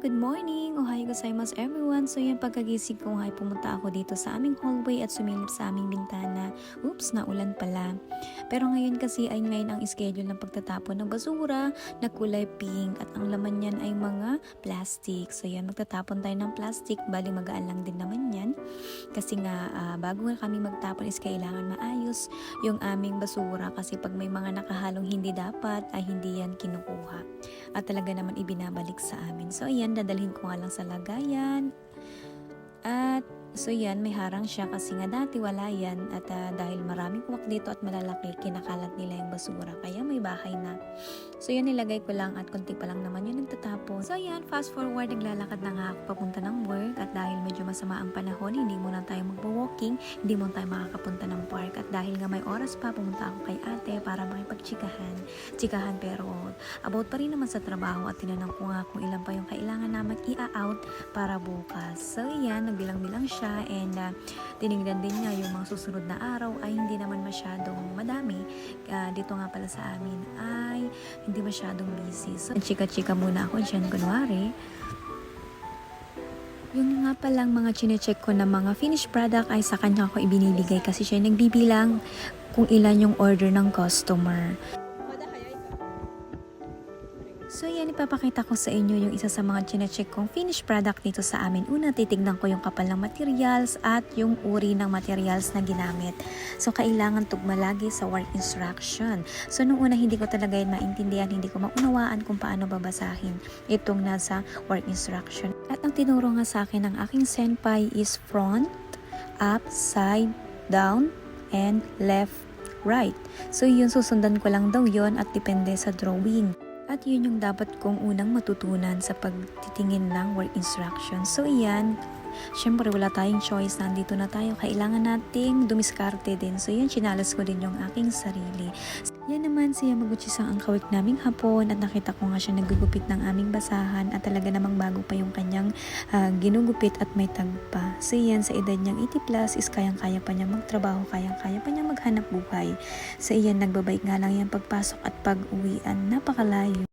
good morning! Ohayo gozaimasu everyone! So yan, pagkagising ko ay pumunta ako dito sa aming hallway at sumilip sa aming bintana. Oops, naulan pala. Pero ngayon kasi ay ngayon ang schedule ng pagtatapon ng basura na kulay pink at ang laman niyan ay mga plastic. So yan, magtatapon tayo ng plastic, bali magaan lang din naman yan. Kasi nga, bago nga kami magtapon is kailangan maayos yung aming basura kasi pag may mga nakahalong hindi dapat ay hindi yan kinukuha. At talaga naman ibinabalik sa amin. So ayan, dadalhin ko nga lang sa lagayan. At so yan, may harang siya kasi nga dati wala yan. At dahil maraming kuwak dito at malalaki, kinakalat nila yung basura. Kaya may bahay na. So yan, nilagay ko lang at konti pa lang naman yun nagtatapon. So yan, fast forward, naglalakad na nga ako papunta ng work. At dahil medyo masama ang panahon, hindi muna tayo magbo-walking, hindi muna tayo makakapunta ng park. At dahil nga may oras pa, pumunta ako kay ate para makipagtsikahan. Tsikahan pero about pa rin naman sa trabaho at tinanong ko nga kung ilan pa yung kailangan naman i-out para bukas. So yan, nagbilang-bilang siya and tinignan din niya yung mga susunod na araw ay hindi naman masyadong madami. Dito nga pala sa amin ay hindi masyadong busy. So chika-chika muna ako dyan kunwari. Yung nga palang mga chinecheck ko na mga finished product ay sa kanya ko ibinibigay kasi siya nagbibilang kung ilan yung order ng customer. So yan, ipapakita ko sa inyo yung isa sa mga chinecheck kong finished product dito sa amin. Una, titignan ko yung kapal ng materials at yung uri ng materials na ginamit. So kailangan tugma lagi sa work instruction. So nung una hindi ko talaga yun maintindihan, hindi ko maunawaan kung paano babasahin itong nasa work instruction. At ang tinuro nga sa akin ng aking senpai is front, up, side, down, and left, right. So yun, susundan ko lang daw yun at depende sa drawing. At yun yung dapat kong unang matutunan sa pagtitingin ng work instructions. So iyan, syempre wala tayong choice, nandito na tayo, kailangan nating dumiskarte din. So yun, chinalas ko din yung aking sarili. Yan naman si Yamaguchi-san ang kawik naming hapon at nakita ko nga siya nagugupit ng aming basahan at talaga namang bago pa yung kanyang ginugupit at may tagpa. So yan, sa edad niyang 80 plus is kayang-kaya pa niya magtrabaho, kayang-kaya pa niya maghanap buhay. So yan, nagbabike nga lang yan pagpasok at pag-uwian, napakalayo.